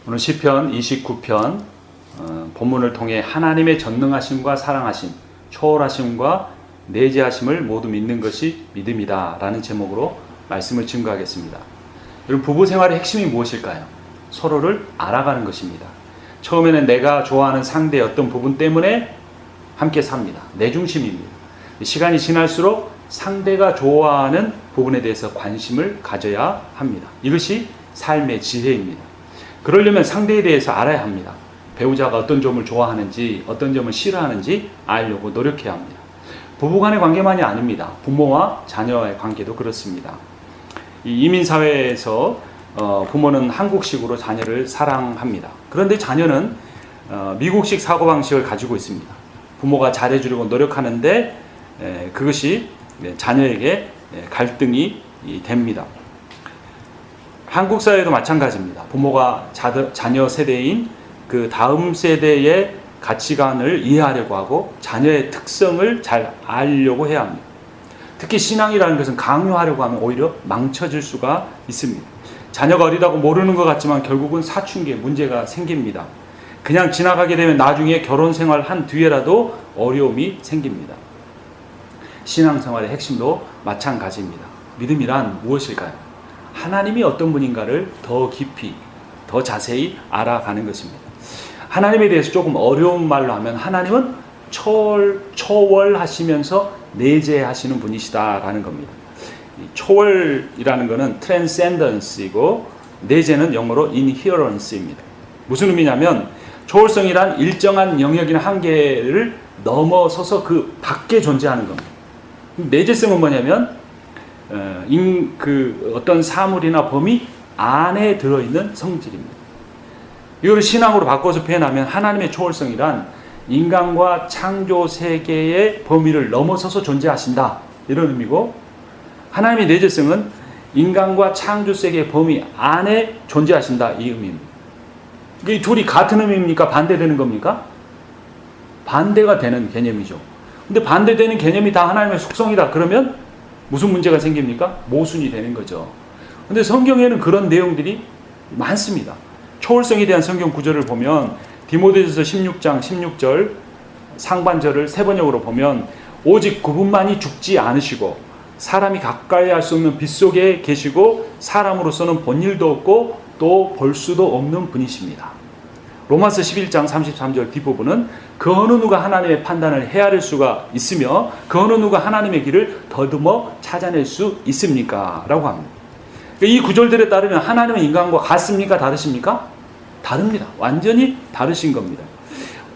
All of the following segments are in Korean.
오늘 시편 29편 본문을 통해 하나님의 전능하심과 사랑하심, 초월하심과 내재하심을 모두 믿는 것이 믿음이다 라는 제목으로 말씀을 증거하겠습니다. 여러분, 부부 생활의 핵심이 무엇일까요? 서로를 알아가는 것입니다. 처음에는 내가 좋아하는 상대의 어떤 부분 때문에 함께 삽니다. 내 중심입니다. 시간이 지날수록 상대가 좋아하는 부분에 대해서 관심을 가져야 합니다. 이것이 삶의 지혜입니다. 그러려면 상대에 대해서 알아야 합니다. 배우자가 어떤 점을 좋아하는지, 어떤 점을 싫어하는지 알려고 노력해야 합니다. 부부간의 관계만이 아닙니다. 부모와 자녀의 관계도 그렇습니다. 이 이민사회에서 부모는 한국식으로 자녀를 사랑합니다. 그런데 자녀는 미국식 사고방식을 가지고 있습니다. 부모가 잘해주려고 노력하는데 그것이 자녀에게 갈등이 됩니다. 한국 사회도 마찬가지입니다. 부모가 자녀 세대인 그 다음 세대의 가치관을 이해하려고 하고 자녀의 특성을 잘 알려고 해야 합니다. 특히 신앙이라는 것은 강요하려고 하면 오히려 망쳐질 수가 있습니다. 자녀가 어리다고 모르는 것 같지만 결국은 사춘기에 문제가 생깁니다. 그냥 지나가게 되면 나중에 결혼 생활 한 뒤에라도 어려움이 생깁니다. 신앙생활의 핵심도 마찬가지입니다. 믿음이란 무엇일까요? 하나님이 어떤 분인가를 더 깊이, 더 자세히 알아가는 것입니다. 하나님에 대해서 조금 어려운 말로 하면 하나님은 초월하시면서 내재하시는 분이시다라는 겁니다. 초월이라는 것은 transcendence이고 내재는 영어로 inherence입니다. 무슨 의미냐면 초월성이란 일정한 영역이나 한계를 넘어서서 그 밖에 존재하는 겁니다. 내재성은 뭐냐면 어떤 사물이나 범위 안에 들어있는 성질입니다. 이걸 신앙으로 바꿔서 표현하면 하나님의 초월성이란 인간과 창조 세계의 범위를 넘어서서 존재하신다 이런 의미고, 하나님의 내재성은 인간과 창조 세계의 범위 안에 존재하신다 이 의미입니다. 이 둘이 같은 의미입니까? 반대되는 겁니까? 반대가 되는 개념이죠. 근데 반대되는 개념이 다 하나님의 속성이다 그러면 무슨 문제가 생깁니까? 모순이 되는 거죠. 근데 성경에는 그런 내용들이 많습니다. 초월성에 대한 성경 구절을 보면 디모데전서 16장 16절 상반절을 세 번역으로 보면 오직 그분만이 죽지 않으시고 사람이 가까이 할 수 없는 빛 속에 계시고 사람으로서는 본 일도 없고 또 볼 수도 없는 분이십니다. 로마서 11장 33절 뒷부분은 그 어느 누가 하나님의 판단을 헤아릴 수가 있으며 그 어느 누가 하나님의 길을 더듬어 찾아낼 수 있습니까? 라고 합니다. 이 구절들에 따르면 하나님은 인간과 같습니까? 다르십니까? 다릅니다. 완전히 다르신 겁니다.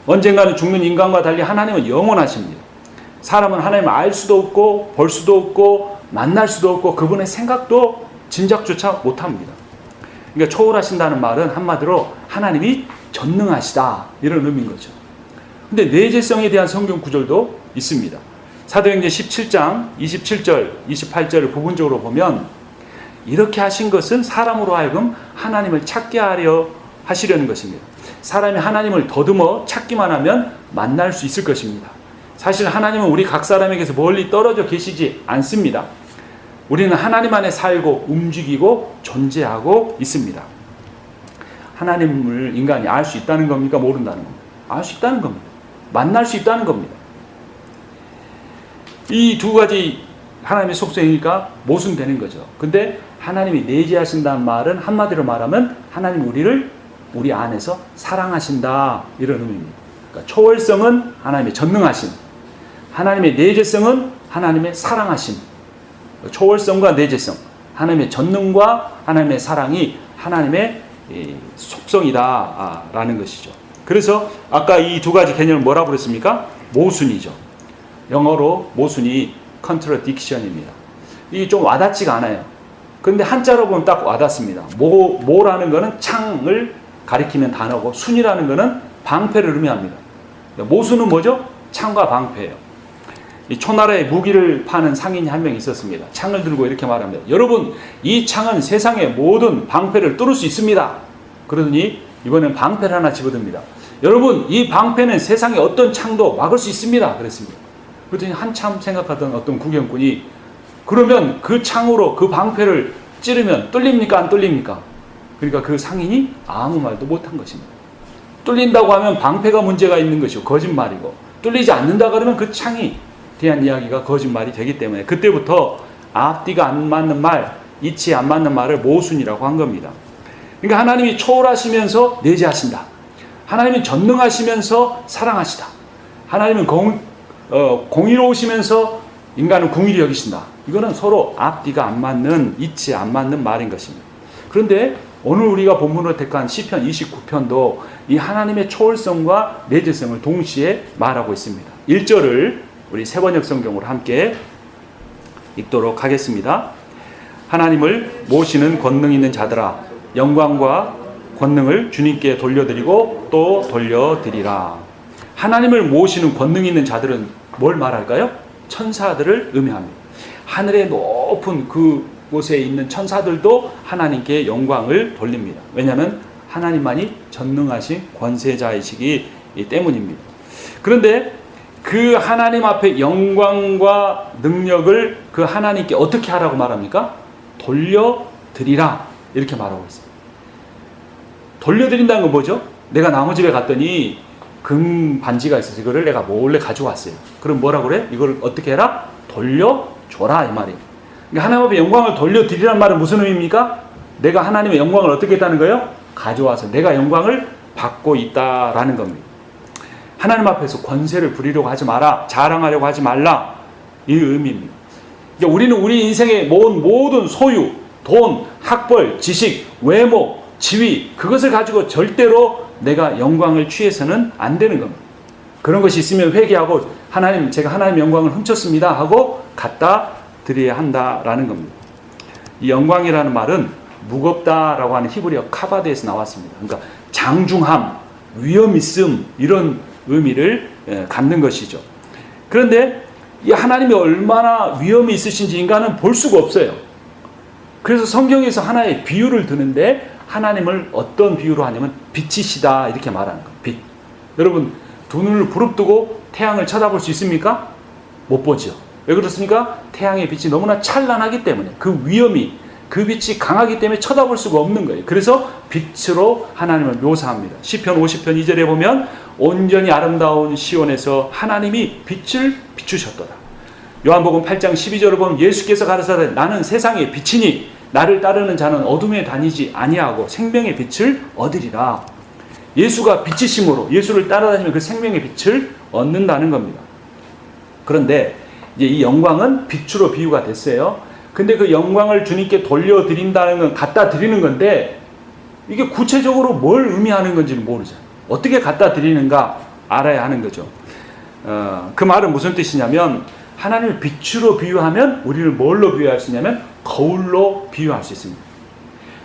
언젠가는 죽는 인간과 달리 하나님은 영원하십니다. 사람은 하나님을 알 수도 없고 볼 수도 없고 만날 수도 없고 그분의 생각도 짐작조차 못합니다. 그러니까 초월하신다는 말은 한마디로 하나님이 전능하시다 이런 의미인 거죠. 근데 내재성에 대한 성경 구절도 있습니다. 사도행전 17장 27절 28절을 부분적으로 보면 이렇게 하신 것은 사람으로 하여금 하나님을 찾게 하려 하시려는 것입니다. 사람이 하나님을 더듬어 찾기만 하면 만날 수 있을 것입니다. 사실 하나님은 우리 각 사람에게서 멀리 떨어져 계시지 않습니다. 우리는 하나님 안에 살고 움직이고 존재하고 있습니다. 하나님을 인간이 알 수 있다는 겁니까? 모른다는 겁니다. 알 수 있다는 겁니다. 만날 수 있다는 겁니다. 이 두 가지 하나님의 속성이니까 모순되는 거죠. 근데 하나님이 내재하신다는 말은 한마디로 말하면 하나님 우리를 우리 안에서 사랑하신다 이런 의미입니다. 그러니까 초월성은 하나님의 전능하심, 하나님의 내재성은 하나님의 사랑하심. 초월성과 내재성, 하나님의 전능과 하나님의 사랑이 하나님의 속성이다라는 것이죠. 그래서 아까 이 두 가지 개념을 뭐라고 그랬습니까? 모순이죠. 영어로 모순이 contradiction입니다. 이게 좀 와닿지가 않아요. 그런데 한자로 보면 딱 와닿습니다. 모라는 것은 창을 가리키는 단어고 순이라는 것은 방패를 의미합니다. 모순은 뭐죠? 창과 방패예요. 이 초나라에 무기를 파는 상인이 한 명 있었습니다. 창을 들고 이렇게 말합니다. 여러분, 이 창은 세상의 모든 방패를 뚫을 수 있습니다. 그러더니 이번엔 방패를 하나 집어듭니다. 여러분, 이 방패는 세상의 어떤 창도 막을 수 있습니다. 그랬습니다. 그랬더니 한참 생각하던 어떤 구경꾼이 그러면 그 창으로 그 방패를 찌르면 뚫립니까? 안 뚫립니까? 그러니까 그 상인이 아무 말도 못한 것입니다. 뚫린다고 하면 방패가 문제가 있는 것이고 거짓말이고, 뚫리지 않는다 그러면 그 창이 대한 이야기가 거짓말이 되기 때문에 그때부터 앞뒤가 안 맞는 말, 이치에 안 맞는 말을 모순이라고 한 겁니다. 그러니까 하나님이 초월하시면서 내재하신다. 하나님이 전능하시면서 사랑하시다. 하나님은 공의로우시면서 인간은 궁일이 여기신다. 이거는 서로 앞뒤가 안 맞는, 이치에 안 맞는 말인 것입니다. 그런데 오늘 우리가 본문으로 택한 시편 29편도 이 하나님의 초월성과 내재성을 동시에 말하고 있습니다. 1절을 우리 세번역 성경으로 함께 읽도록 하겠습니다. 하나님을 모시는 권능 있는 자들아, 영광과 권능을 주님께 돌려드리고 또 돌려드리라. 하나님을 모시는 권능 있는 자들은 뭘 말할까요? 천사들을 의미합니다. 하늘의 높은 그곳에 있는 천사들도 하나님께 영광을 돌립니다. 왜냐하면 하나님만이 전능하신 권세자이시기 때문입니다. 그런데 그 하나님 앞에 영광과 능력을 그 하나님께 어떻게 하라고 말합니까? 돌려드리라, 이렇게 말하고 있습니다. 돌려드린다는 건 뭐죠? 내가 나무 집에 갔더니 금 반지가 있어서 이거를 내가 몰래 가져왔어요. 그럼 뭐라고 그래? 이걸 어떻게 해라? 돌려줘라, 이 말이에요. 그러니까 하나님 앞에 영광을 돌려드리란 말은 무슨 의미입니까? 내가 하나님의 영광을 어떻게 했다는 거예요? 가져와서 내가 영광을 받고 있다라는 겁니다. 하나님 앞에서 권세를 부리려고 하지 마라, 자랑하려고 하지 말라, 이 의미입니다. 그러니까 우리는 우리 인생의 모든 소유, 돈, 학벌, 지식, 외모, 지위, 그것을 가지고 절대로 내가 영광을 취해서는 안 되는 겁니다. 그런 것이 있으면 회개하고 하나님, 제가 하나님 영광을 훔쳤습니다 하고 갖다 드려야 한다라는 겁니다. 이 영광이라는 말은 무겁다라고 하는 히브리어 카바드에서 나왔습니다. 그러니까 장중함, 위험 있음, 이런 의미를 갖는 것이죠. 그런데 이 하나님이 얼마나 위험이 있으신지 인간은 볼 수가 없어요. 그래서 성경에서 하나의 비유를 드는데 하나님을 어떤 비유로 하냐면 빛이시다, 이렇게 말하는 거예요. 빛. 여러분, 두 눈을 부릅뜨고 태양을 쳐다볼 수 있습니까? 못 보죠. 왜 그렇습니까? 태양의 빛이 너무나 찬란하기 때문에, 그 위험이, 그 빛이 강하기 때문에 쳐다볼 수가 없는 거예요. 그래서 빛으로 하나님을 묘사합니다. 시편 50편 2절에 보면 온전히 아름다운 시온에서 하나님이 빛을 비추셨도다. 요한복음 8장 12절을 보면 예수께서 가르사대 나는 세상의 빛이니 나를 따르는 자는 어둠에 다니지 아니하고 생명의 빛을 얻으리라. 예수가 빛이심으로 예수를 따라다니면 그 생명의 빛을 얻는다는 겁니다. 그런데 이제 이 영광은 빛으로 비유가 됐어요. 근데 그 영광을 주님께 돌려드린다는 건 갖다 드리는 건데 이게 구체적으로 뭘 의미하는 건지는 모르잖아요. 어떻게 갖다 드리는가 알아야 하는 거죠. 그 말은 무슨 뜻이냐면 하나님을 빛으로 비유하면 우리를 뭘로 비유할 수 있냐면 거울로 비유할 수 있습니다.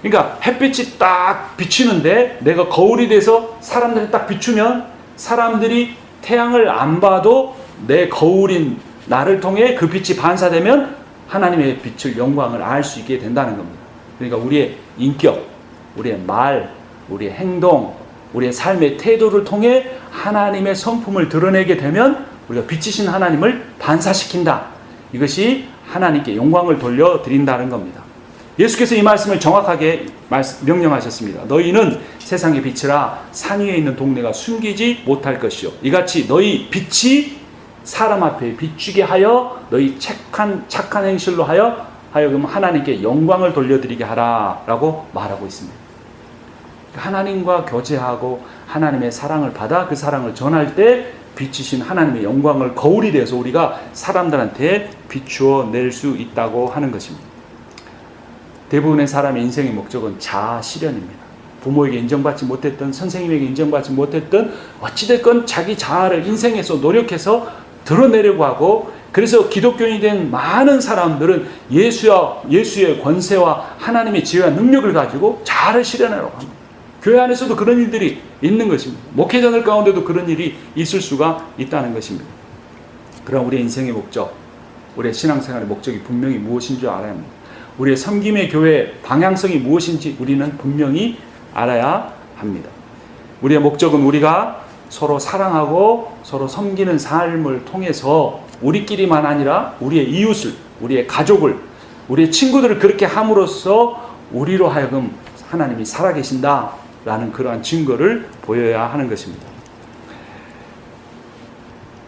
그러니까 햇빛이 딱 비추는데 내가 거울이 돼서 사람들이 딱 비추면 사람들이 태양을 안 봐도 내 거울인 나를 통해 그 빛이 반사되면 하나님의 빛을, 영광을 알 수 있게 된다는 겁니다. 그러니까 우리의 인격, 우리의 말, 우리의 행동, 우리의 삶의 태도를 통해 하나님의 성품을 드러내게 되면 우리가 빛이신 하나님을 반사시킨다. 이것이 하나님께 영광을 돌려드린다는 겁니다. 예수께서 이 말씀을 정확하게 명령하셨습니다. 너희는 세상의 빛이라 산 위에 있는 동네가 숨기지 못할 것이요. 이같이 너희 빛이 사람 앞에 비추게 하여 너희 착한 행실로 하여금 하나님께 영광을 돌려드리게 하라라고 말하고 있습니다. 하나님과 교제하고 하나님의 사랑을 받아 그 사랑을 전할 때 비치신 하나님의 영광을 거울이 돼서 우리가 사람들한테 비추어 낼 수 있다고 하는 것입니다. 대부분의 사람의 인생의 목적은 자아 실현입니다. 부모에게 인정받지 못했던, 선생님에게 인정받지 못했던, 어찌됐건 자기 자아를 인생에서 노력해서 드러내려고 하고, 그래서 기독교인이 된 많은 사람들은 예수의 권세와 하나님의 지혜와 능력을 가지고 자아를 실현하려고 합니다. 교회 안에서도 그런 일들이 있는 것입니다. 목회자들 가운데도 그런 일이 있을 수가 있다는 것입니다. 그럼 우리의 인생의 목적, 우리의 신앙생활의 목적이 분명히 무엇인 줄 알아야 합니다. 우리의 섬김의 교회의 방향성이 무엇인지 우리는 분명히 알아야 합니다. 우리의 목적은 우리가 서로 사랑하고 서로 섬기는 삶을 통해서 우리끼리만 아니라 우리의 이웃을, 우리의 가족을, 우리의 친구들을 그렇게 함으로써 우리로 하여금 하나님이 살아계신다라는 그러한 증거를 보여야 하는 것입니다.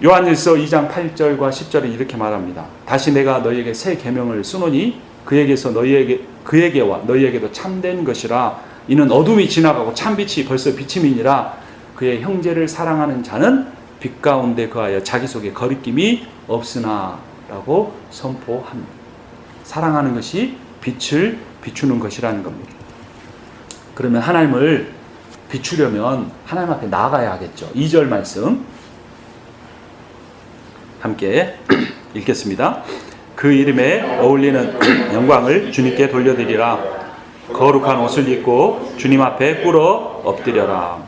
요한일서 2장 8절과 10절에 이렇게 말합니다. 다시 내가 너희에게 새 계명을 쓰노니 그에게와 너희에게도 참된 것이라. 이는 어둠이 지나가고 참빛이 벌써 비침이니라. 그의 형제를 사랑하는 자는 빛 가운데 거하여 자기 속에 거리낌이 없으나 라고 선포합니다. 사랑하는 것이 빛을 비추는 것이라는 겁니다. 그러면 하나님을 비추려면 하나님 앞에 나아가야 하겠죠. 2절 말씀 함께 읽겠습니다. 그 이름에 어울리는 영광을 주님께 돌려드리라. 거룩한 옷을 입고 주님 앞에 꿇어 엎드려라.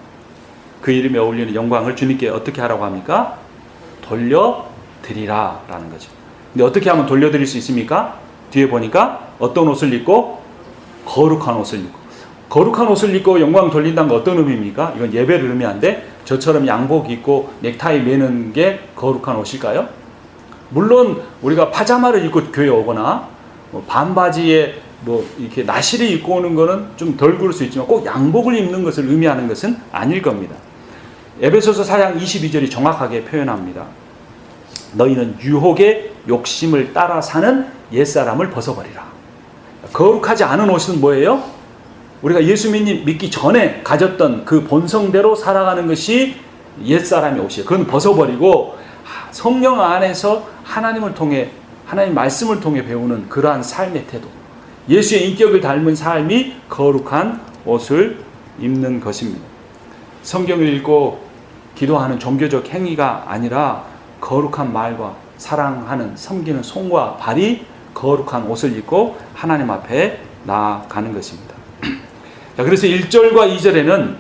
그 이름에 어울리는 영광을 주님께 어떻게 하라고 합니까? 돌려드리라 라는 거죠. 근데 어떻게 하면 돌려드릴 수 있습니까? 뒤에 보니까 어떤 옷을 입고? 거룩한 옷을 입고. 거룩한 옷을 입고 영광 돌린다는 건 어떤 의미입니까? 이건 예배를 의미하는데 저처럼 양복 입고 넥타이 매는 게 거룩한 옷일까요? 물론 우리가 파자마를 입고 교회 오거나 반바지에 이렇게 나시를 입고 오는 거는 좀 덜 그럴 수 있지만 꼭 양복을 입는 것을 의미하는 것은 아닐 겁니다. 에베소서 4장 22절이 정확하게 표현합니다. 너희는 유혹의 욕심을 따라 사는 옛사람을 벗어버리라. 거룩하지 않은 옷은 뭐예요? 우리가 예수 믿기 전에 가졌던 그 본성대로 살아가는 것이 옛사람의 옷이에요. 그건 벗어버리고 성령 안에서 하나님을 통해, 하나님 말씀을 통해 배우는 그러한 삶의 태도, 예수의 인격을 닮은 삶이 거룩한 옷을 입는 것입니다. 성경을 읽고 기도하는 종교적 행위가 아니라 거룩한 말과 사랑하는 섬기는 손과 발이 거룩한 옷을 입고 하나님 앞에 나아가는 것입니다. 그래서 1절과 2절에는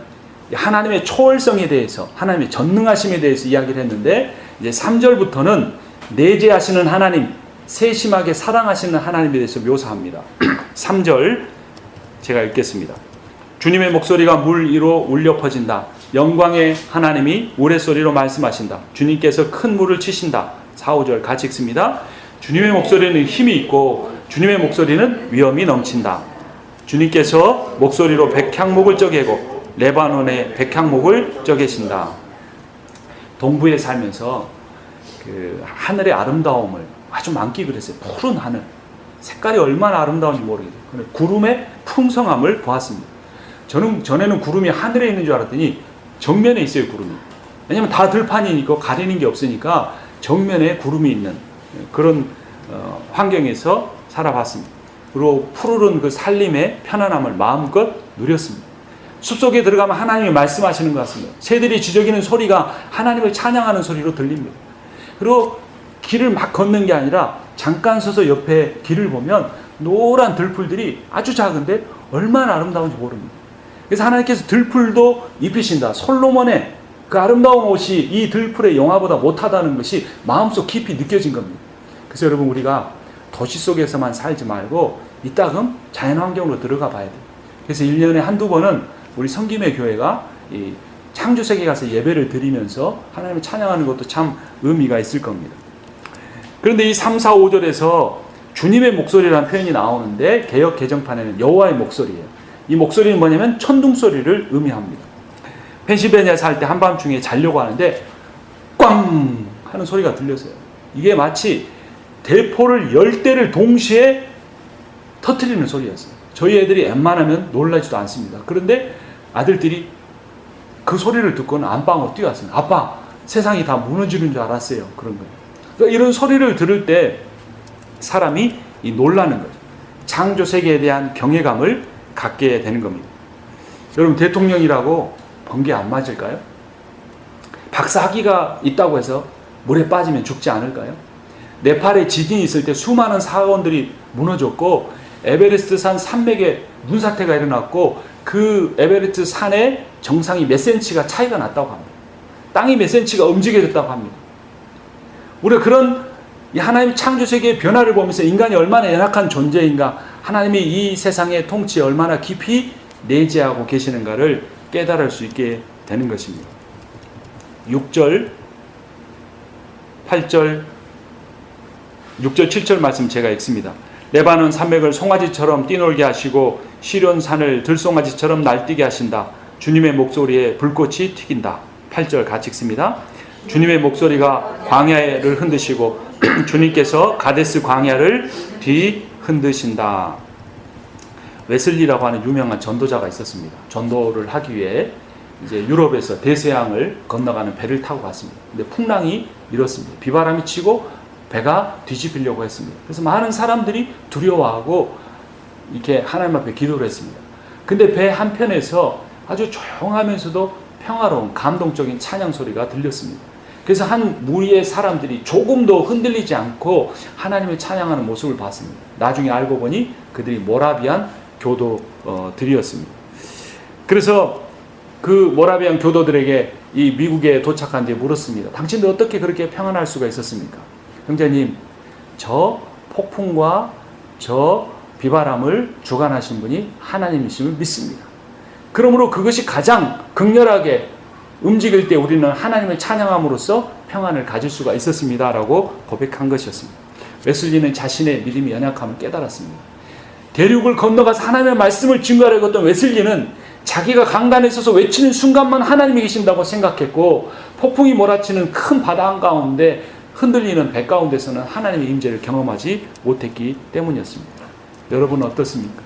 하나님의 초월성에 대해서, 하나님의 전능하심에 대해서 이야기를 했는데, 이제 3절부터는 내재하시는 하나님, 세심하게 사랑하시는 하나님에 대해서 묘사합니다. 3절 제가 읽겠습니다. 주님의 목소리가 물 위로 울려 퍼진다. 영광의 하나님이 우레소리로 말씀하신다. 주님께서 큰 물을 치신다. 4, 5절 같이 읽습니다. 주님의 목소리는 힘이 있고 주님의 목소리는 위엄이 넘친다. 주님께서 목소리로 백향목을 쪼개고 레바논의 백향목을 쪼개신다. 동부에 살면서 그 하늘의 아름다움을 아주 만끽을 했어요. 푸른 하늘, 색깔이 얼마나 아름다운지 모르겠어요. 구름의 풍성함을 보았습니다. 저는 전에는 구름이 하늘에 있는 줄 알았더니 정면에 있어요, 구름이. 왜냐하면 다 들판이니까 가리는 게 없으니까 정면에 구름이 있는 그런 환경에서 살아봤습니다. 그리고 푸르른 그 살림의 편안함을 마음껏 누렸습니다. 숲속에 들어가면 하나님이 말씀하시는 것 같습니다. 새들이 지저귀는 소리가 하나님을 찬양하는 소리로 들립니다. 그리고 길을 막 걷는 게 아니라 잠깐 서서 옆에 길을 보면 노란 들풀들이 아주 작은데 얼마나 아름다운지 모릅니다. 그래서 하나님께서 들풀도 입히신다. 솔로몬의 그 아름다운 옷이 이 들풀의 영화보다 못하다는 것이 마음속 깊이 느껴진 겁니다. 그래서 여러분, 우리가 도시 속에서만 살지 말고 이따금 자연환경으로 들어가 봐야 돼요. 그래서 1년에 한두 번은 우리 성김의 교회가 이 창조세계 가서 예배를 드리면서 하나님을 찬양하는 것도 참 의미가 있을 겁니다. 그런데 이 3, 4, 5절에서 주님의 목소리라는 표현이 나오는데 개역 개정판에는 여호와의 목소리예요. 이 목소리는 뭐냐면 천둥소리를 의미합니다. 펜실베니아 살 때 한밤중에 자려고 하는데 꽝 하는 소리가 들렸어요. 이게 마치 대포를 10대를 동시에 터뜨리는 소리였어요. 저희 애들이 웬만하면 놀라지도 않습니다. 그런데 아들들이 그 소리를 듣고는 안방으로 뛰어왔습니다. 아빠, 세상이 다 무너지는 줄 알았어요. 그런 거예요. 그러니까 이런 소리를 들을 때 사람이 놀라는 거죠. 창조 세계에 대한 경외감을 갖게 되는 겁니다. 여러분, 대통령이라고 번개 안 맞을까요? 박사학위가 있다고 해서 물에 빠지면 죽지 않을까요? 네팔에 지진이 있을 때 수많은 사원들이 무너졌고 에베레스트 산 산맥에 눈사태가 일어났고 그 에베레스트 산의 정상이 몇 센치가 차이가 났다고 합니다. 땅이 몇 센치가 움직여졌다고 합니다. 우리가 그런 하나님의 창조세계의 변화를 보면서 인간이 얼마나 연약한 존재인가, 하나님이 이 세상의 통치에 얼마나 깊이 내재하고 계시는가를 깨달을 수 있게 되는 것입니다. 6절, 8절, 6절, 7절 말씀 제가 읽습니다. 레바논 산맥을 송아지처럼 뛰놀게 하시고 시련산을 들송아지처럼 날뛰게 하신다. 주님의 목소리에 불꽃이 튀긴다. 8절 같이 읽습니다. 주님의 목소리가 광야를 흔드시고 주님께서 가데스 광야를 뒤흔드신다. 웨슬리라고 하는 유명한 전도자가 있었습니다. 전도를 하기 위해 이제 유럽에서 대서양을 건너가는 배를 타고 갔습니다. 근데 풍랑이 일었습니다. 비바람이 치고 배가 뒤집히려고 했습니다. 그래서 많은 사람들이 두려워하고 이렇게 하나님 앞에 기도를 했습니다. 근데 배 한편에서 아주 조용하면서도 평화로운 감동적인 찬양 소리가 들렸습니다. 그래서 한 무리의 사람들이 조금도 흔들리지 않고 하나님을 찬양하는 모습을 봤습니다. 나중에 알고 보니 그들이 모라비안 교도들이었습니다. 그래서 그 모라비안 교도들에게 이 미국에 도착한 뒤에 물었습니다. 당신들 어떻게 그렇게 평안할 수가 있었습니까? 형제님, 저 폭풍과 저 비바람을 주관하신 분이 하나님이심을 믿습니다. 그러므로 그것이 가장 극렬하게 움직일 때 우리는 하나님을 찬양함으로써 평안을 가질 수가 있었습니다. 라고 고백한 것이었습니다. 웨슬리는 자신의 믿음이 연약함을 깨달았습니다. 대륙을 건너가서 하나님의 말씀을 증거하려고 했던 웨슬리는 자기가 강단에 있어서 외치는 순간만 하나님이 계신다고 생각했고, 폭풍이 몰아치는 큰 바다 한가운데 흔들리는 배 가운데서는 하나님의 임재를 경험하지 못했기 때문이었습니다. 여러분은 어떻습니까?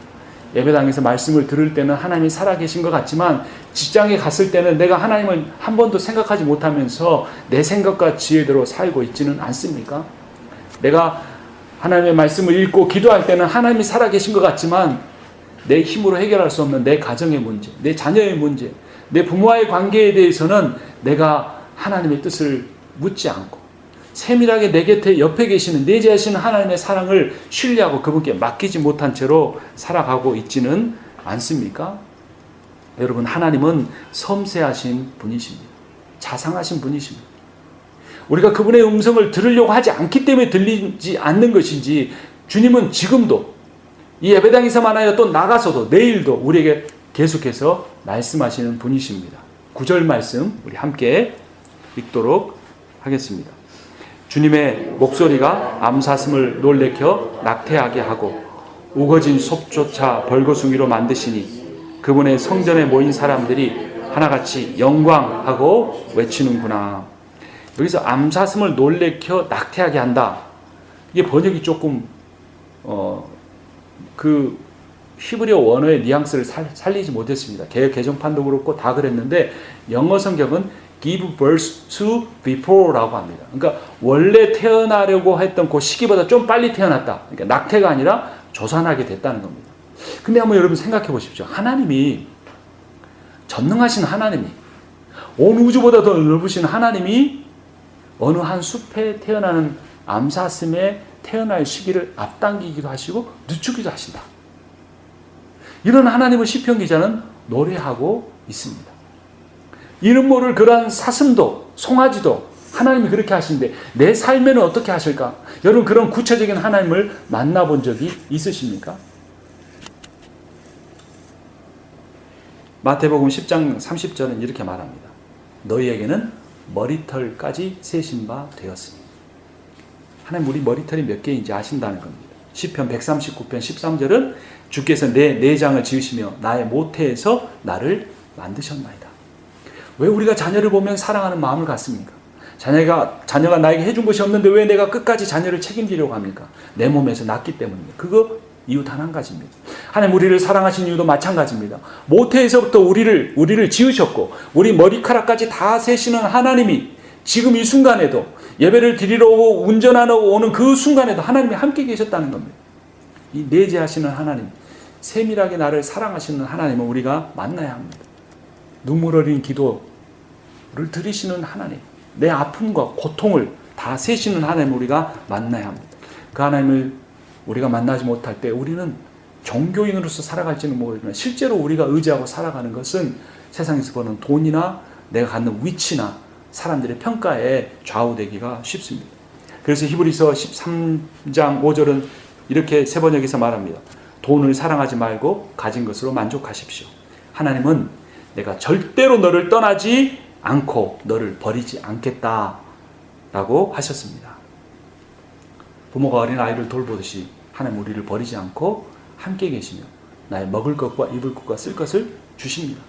예배당에서 말씀을 들을 때는 하나님이 살아계신 것 같지만 직장에 갔을 때는 내가 하나님을 한 번도 생각하지 못하면서 내 생각과 지혜대로 살고 있지는 않습니까? 내가 하나님의 말씀을 읽고 기도할 때는 하나님이 살아계신 것 같지만 내 힘으로 해결할 수 없는 내 가정의 문제, 내 자녀의 문제, 내 부모와의 관계에 대해서는 내가 하나님의 뜻을 묻지 않고 세밀하게 내 곁에 옆에 계시는 내재하시는 하나님의 사랑을 신뢰하고 그분께 맡기지 못한 채로 살아가고 있지는 않습니까? 여러분, 하나님은 섬세하신 분이십니다. 자상하신 분이십니다. 우리가 그분의 음성을 들으려고 하지 않기 때문에 들리지 않는 것인지, 주님은 지금도 이 예배당에서만 아니라 또 나가서도 내일도 우리에게 계속해서 말씀하시는 분이십니다. 9절 말씀 우리 함께 읽도록 하겠습니다. 주님의 목소리가 암사슴을 놀래켜 낙태하게 하고 우거진 숲조차 벌거숭이로 만드시니 그분의 성전에 모인 사람들이 하나같이 영광하고 외치는구나. 여기서 암사슴을 놀래켜 낙태하게 한다. 이게 번역이 조금 그 히브리어 원어의 뉘앙스를 살리지 못했습니다. 개역 개정판도 그렇고 다 그랬는데 영어 성경은 give birth to before라고 합니다. 그러니까 원래 태어나려고 했던 그 시기보다 좀 빨리 태어났다. 그러니까 낙태가 아니라 조산하게 됐다는 겁니다. 근데 한번 여러분 생각해 보십시오. 하나님이, 전능하신 하나님이, 온 우주보다 더 넓으신 하나님이 어느 한 숲에 태어나는 암사슴의 태어날 시기를 앞당기기도 하시고 늦추기도 하신다. 이런 하나님을 시편 기자는 노래하고 있습니다. 이름 모를 그러한 사슴도 송아지도 하나님이 그렇게 하시는데 내 삶에는 어떻게 하실까? 여러분, 그런 구체적인 하나님을 만나본 적이 있으십니까? 마태복음 10장 30절은 이렇게 말합니다. 너희에게는 머리털까지 세신 바 되었으니. 하나님 우리 머리털이 몇 개인지 아신다는 겁니다. 시편 139편 13절은 주께서 내 내장을 지으시며 나의 모태에서 나를 만드셨나이다. 왜 우리가 자녀를 보면 사랑하는 마음을 갖습니까? 자녀가 나에게 해준 것이 없는데 왜 내가 끝까지 자녀를 책임지려고 합니까? 내 몸에서 낳기 때문입니다. 그거 이유 단 한 가지입니다. 하나님 우리를 사랑하신 이유도 마찬가지입니다. 모태에서부터 우리를 지으셨고 우리 머리카락까지 다 세시는 하나님이 지금 이 순간에도 예배를 드리러 오고 운전하러 오는 그 순간에도 하나님이 함께 계셨다는 겁니다. 이 내재하시는 하나님, 세밀하게 나를 사랑하시는 하나님을 우리가 만나야 합니다. 눈물 어린 기도를 들으시는 하나님, 내 아픔과 고통을 다 세시는 하나님을 우리가 만나야 합니다. 그 하나님을 우리가 만나지 못할 때 우리는 종교인으로서 살아갈지는 모르지만 실제로 우리가 의지하고 살아가는 것은 세상에서 보는 돈이나 내가 갖는 위치나 사람들의 평가에 좌우되기가 쉽습니다. 그래서 히브리서 13장 5절은 이렇게 세 번역에서 말합니다. 돈을 사랑하지 말고 가진 것으로 만족하십시오. 하나님은 내가 절대로 너를 떠나지 않고 너를 버리지 않겠다라고 하셨습니다. 부모가 어린 아이를 돌보듯이 하나님 우리를 버리지 않고 함께 계시며 나의 먹을 것과 입을 것과 쓸 것을 주십니다.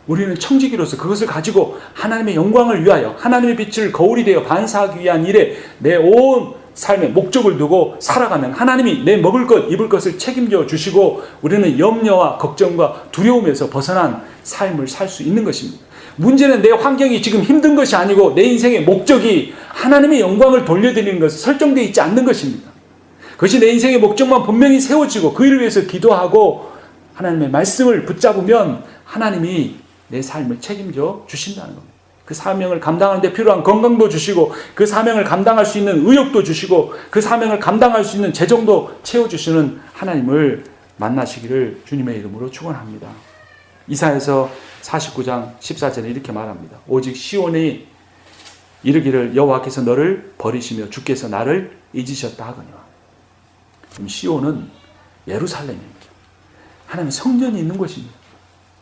우리는 청지기로서 그것을 가지고 하나님의 영광을 위하여 하나님의 빛을 거울이 되어 반사하기 위한 일에 내 온 삶의 목적을 두고 살아가면 하나님이 내 먹을 것, 입을 것을 책임져 주시고 우리는 염려와 걱정과 두려움에서 벗어난 삶을 살 수 있는 것입니다. 문제는 내 환경이 지금 힘든 것이 아니고 내 인생의 목적이 하나님의 영광을 돌려드리는 것에 설정되어 있지 않는 것입니다. 그것이 내 인생의 목적만 분명히 세워지고 그 일을 위해서 기도하고 하나님의 말씀을 붙잡으면 하나님이 내 삶을 책임져 주신다는 겁니다. 그 사명을 감당하는 데 필요한 건강도 주시고 그 사명을 감당할 수 있는 의욕도 주시고 그 사명을 감당할 수 있는 재정도 채워주시는 하나님을 만나시기를 주님의 이름으로 축원합니다. 이사야서 49장 14절에 이렇게 말합니다. 오직 시온이 이르기를 여호와께서 너를 버리시며 주께서 나를 잊으셨다 하거니와. 시온은 예루살렘입니다. 하나님 성전이 있는 곳입니다.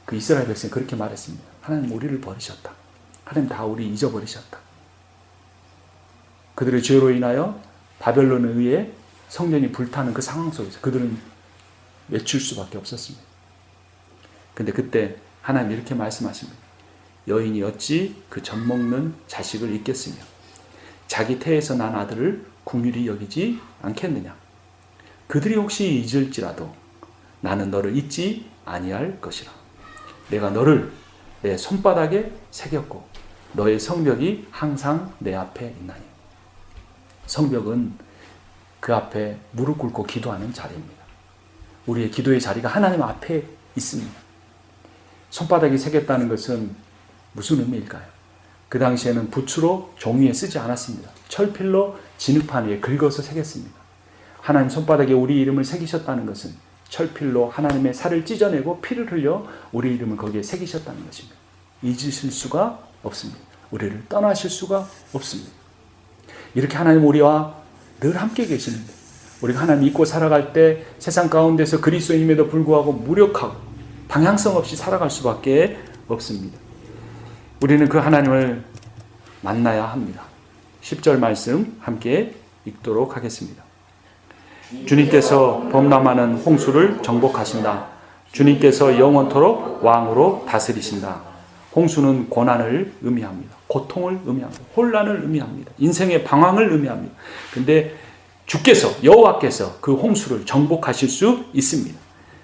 그 이스라엘 백성이 그렇게 말했습니다. 하나님 우리를 버리셨다. 하나님 다 우리 잊어버리셨다. 그들의 죄로 인하여 바벨론에 의해 성전이 불타는 그 상황 속에서 그들은 외칠 수밖에 없었습니다. 근데 그때 하나님 이렇게 말씀하십니다. 여인이 어찌 그 젖먹는 자식을 잊겠으며 자기 태에서 난 아들을 긍휼히 여기지 않겠느냐. 그들이 혹시 잊을지라도 나는 너를 잊지 아니할 것이라. 내가 너를 내 손바닥에 새겼고 너의 성벽이 항상 내 앞에 있나니. 성벽은 그 앞에 무릎 꿇고 기도하는 자리입니다. 우리의 기도의 자리가 하나님 앞에 있습니다. 손바닥에 새겼다는 것은 무슨 의미일까요? 그 당시에는 붓으로 종이에 쓰지 않았습니다. 철필로 진흙판 위에 긁어서 새겼습니다. 하나님 손바닥에 우리 이름을 새기셨다는 것은 철필로 하나님의 살을 찢어내고 피를 흘려 우리 이름을 거기에 새기셨다는 것입니다. 잊으실 수가 없습니다. 우리를 떠나실 수가 없습니다. 이렇게 하나님 우리와 늘 함께 계시는데 우리가 하나님 믿고 살아갈 때 세상 가운데서 그리스도인임에도 불구하고 무력하고 방향성 없이 살아갈 수밖에 없습니다. 우리는 그 하나님을 만나야 합니다. 10절 말씀 함께 읽도록 하겠습니다. 주님께서 범람하는 홍수를 정복하신다. 주님께서 영원토록 왕으로 다스리신다. 홍수는 고난을 의미합니다. 고통을 의미합니다. 혼란을 의미합니다. 인생의 방황을 의미합니다. 근데 주께서 여호와께서 그 홍수를 정복하실 수 있습니다.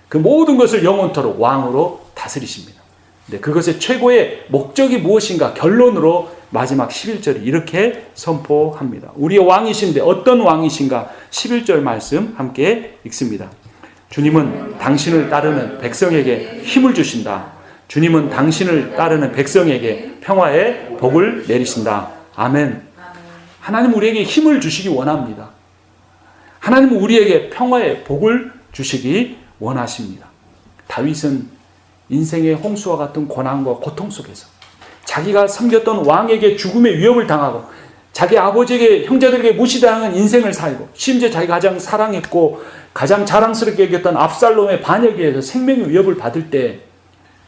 그 모든 것을 영원토록 왕으로 다스리십니다. 근데 그것의 최고의 목적이 무엇인가 결론으로 마지막 11절이 이렇게 선포합니다. 우리의 왕이신데 어떤 왕이신가? 11절 말씀 함께 읽습니다. 주님은 당신을 따르는 백성에게 힘을 주신다. 주님은 당신을 따르는 백성에게 평화의 복을 내리신다. 아멘. 하나님 우리에게 힘을 주시기 원합니다. 하나님은 우리에게 평화의 복을 주시기 원하십니다. 다윗은 인생의 홍수와 같은 고난과 고통 속에서 자기가 섬겼던 왕에게 죽음의 위협을 당하고 자기 아버지에게 형제들에게 무시당한 인생을 살고 심지어 자기가 가장 사랑했고 가장 자랑스럽게 여겼던 압살롬의 반역에 의해서 생명의 위협을 받을 때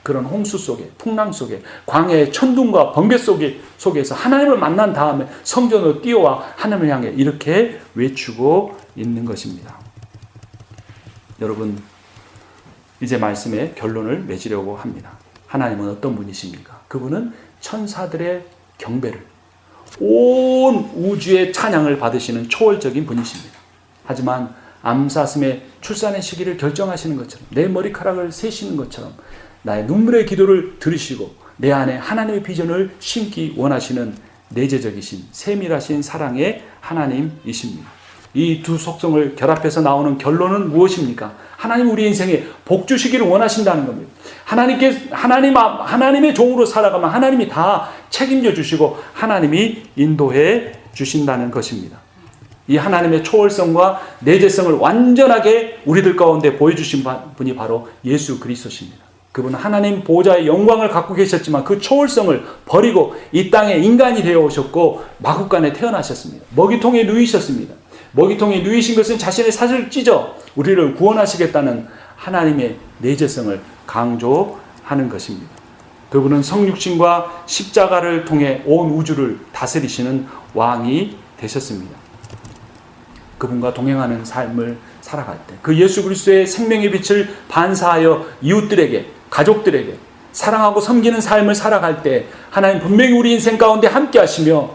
그런 홍수 속에 풍랑 속에 광야의 천둥과 번개 속에서 하나님을 만난 다음에 성전으로 뛰어와 하나님을 향해 이렇게 외치고 있는 것입니다. 여러분 이제 말씀의 결론을 맺으려고 합니다. 하나님은 어떤 분이십니까? 그분은 천사들의 경배를 온 우주의 찬양을 받으시는 초월적인 분이십니다. 하지만 암사슴의 출산의 시기를 결정하시는 것처럼 내 머리카락을 세시는 것처럼 나의 눈물의 기도를 들으시고 내 안에 하나님의 비전을 심기 원하시는 내재적이신 세밀하신 사랑의 하나님이십니다. 이 두 속성을 결합해서 나오는 결론은 무엇입니까? 하나님 우리 인생에 복 주시기를 원하신다는 겁니다. 하나님의 종으로 살아가면 하나님이 다 책임져 주시고 하나님이 인도해 주신다는 것입니다. 이 하나님의 초월성과 내재성을 완전하게 우리들 가운데 보여주신 분이 바로 예수 그리스도십니다. 그분은 하나님 보호자의 영광을 갖고 계셨지만 그 초월성을 버리고 이 땅에 인간이 되어 오셨고 마구간에 태어나셨습니다. 먹이통에 누이셨습니다. 먹이통에 누이신 것은 자신의 살을 찢어 우리를 구원하시겠다는 하나님의 내재성을 강조하는 것입니다. 그분은 성육신과 십자가를 통해 온 우주를 다스리시는 왕이 되셨습니다. 그분과 동행하는 삶을 살아갈 때, 그 예수 그리스도의 생명의 빛을 반사하여 이웃들에게, 가족들에게 사랑하고 섬기는 삶을 살아갈 때 하나님 분명히 우리 인생 가운데 함께 하시며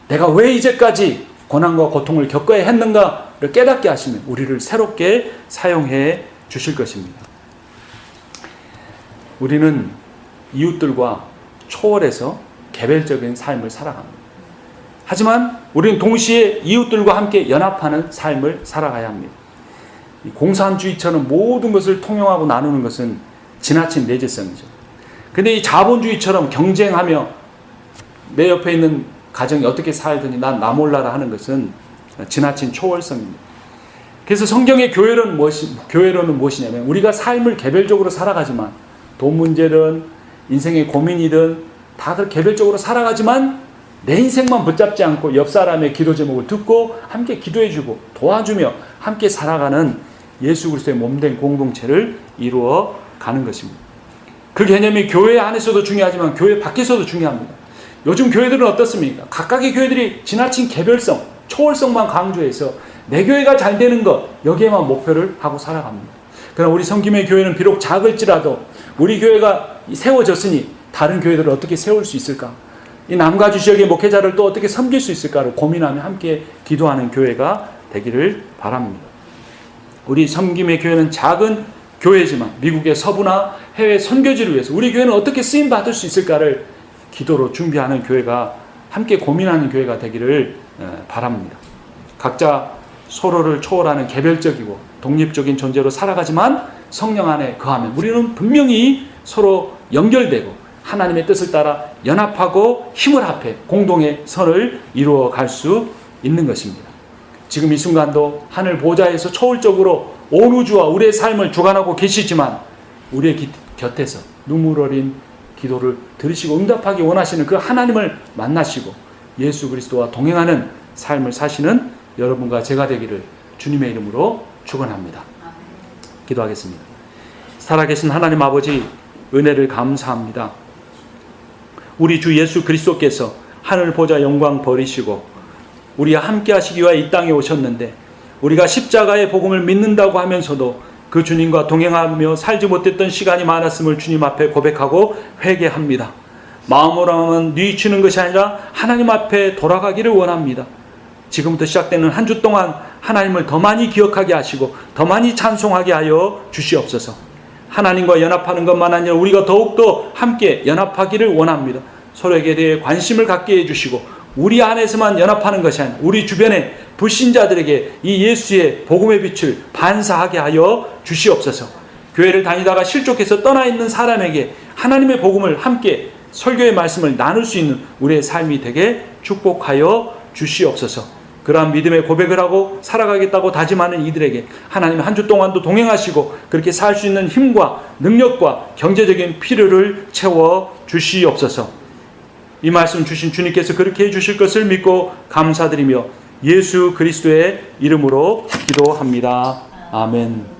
내가 왜 이제까지 고난과 고통을 겪어야 했는가를 깨닫게 하시며 우리를 새롭게 사용해 주실 것입니다. 우리는 이웃들과 초월해서 개별적인 삶을 살아갑니다. 하지만 우리는 동시에 이웃들과 함께 연합하는 삶을 살아가야 합니다. 공산주의처럼 모든 것을 통용하고 나누는 것은 지나친 내재성이죠. 근데 이 자본주의처럼 경쟁하며 내 옆에 있는 가정이 어떻게 살더니 난 나 몰라라 하는 것은 지나친 초월성입니다. 그래서 성경의 교회론은 무엇이냐면 우리가 삶을 개별적으로 살아가지만 돈 문제든 인생의 고민이든 다 개별적으로 살아가지만 내 인생만 붙잡지 않고 옆 사람의 기도 제목을 듣고 함께 기도해주고 도와주며 함께 살아가는 예수 그리스도의 몸된 공동체를 이루어 가는 것입니다. 그 개념이 교회 안에서도 중요하지만 교회 밖에서도 중요합니다. 요즘 교회들은 어떻습니까? 각각의 교회들이 지나친 개별성, 초월성만 강조해서 내 교회가 잘 되는 것 여기에만 목표를 하고 살아갑니다. 그러나 우리 성김의 교회는 비록 작을지라도 우리 교회가 세워졌으니 다른 교회들을 어떻게 세울 수 있을까? 이 남가주 지역의 목회자를 또 어떻게 섬길 수 있을까를 고민하며 함께 기도하는 교회가 되기를 바랍니다. 우리 섬김의 교회는 작은 교회지만 미국의 서부나 해외 선교지를 위해서 우리 교회는 어떻게 쓰임받을 수 있을까를 기도로 준비하는 교회가 함께 고민하는 교회가 되기를 바랍니다. 각자 서로를 초월하는 개별적이고 독립적인 존재로 살아가지만 성령 안에 거하면 우리는 분명히 서로 연결되고 하나님의 뜻을 따라 연합하고 힘을 합해 공동의 선을 이루어 갈 수 있는 것입니다. 지금 이 순간도 하늘 보좌에서 초월적으로 온 우주와 우리의 삶을 주관하고 계시지만 우리의 곁에서 눈물 어린 기도를 들으시고 응답하기 원하시는 그 하나님을 만나시고 예수 그리스도와 동행하는 삶을 사시는 여러분과 제가 되기를 주님의 이름으로 축원합니다. 기도하겠습니다. 살아계신 하나님 아버지 은혜를 감사합니다. 우리 주 예수 그리스도께서 하늘 보좌 영광 버리시고 우리와 함께 하시기 위해 이 땅에 오셨는데 우리가 십자가의 복음을 믿는다고 하면서도 그 주님과 동행하며 살지 못했던 시간이 많았음을 주님 앞에 고백하고 회개합니다. 마음으로는 뉘치는 것이 아니라 하나님 앞에 돌아가기를 원합니다. 지금부터 시작되는 한 주 동안 하나님을 더 많이 기억하게 하시고 더 많이 찬송하게 하여 주시옵소서. 하나님과 연합하는 것만 아니라 우리가 더욱더 함께 연합하기를 원합니다. 서로에게 대해 관심을 갖게 해주시고 우리 안에서만 연합하는 것이 아니라 우리 주변의 불신자들에게 이 예수의 복음의 빛을 반사하게 하여 주시옵소서. 교회를 다니다가 실족해서 떠나 있는 사람에게 하나님의 복음을 함께 설교의 말씀을 나눌 수 있는 우리의 삶이 되게 축복하여 주시옵소서. 그러한 믿음의 고백을 하고 살아가겠다고 다짐하는 이들에게 하나님 한 주 동안도 동행하시고 그렇게 살 수 있는 힘과 능력과 경제적인 필요를 채워 주시옵소서. 이 말씀 주신 주님께서 그렇게 해주실 것을 믿고 감사드리며 예수 그리스도의 이름으로 기도합니다. 아멘.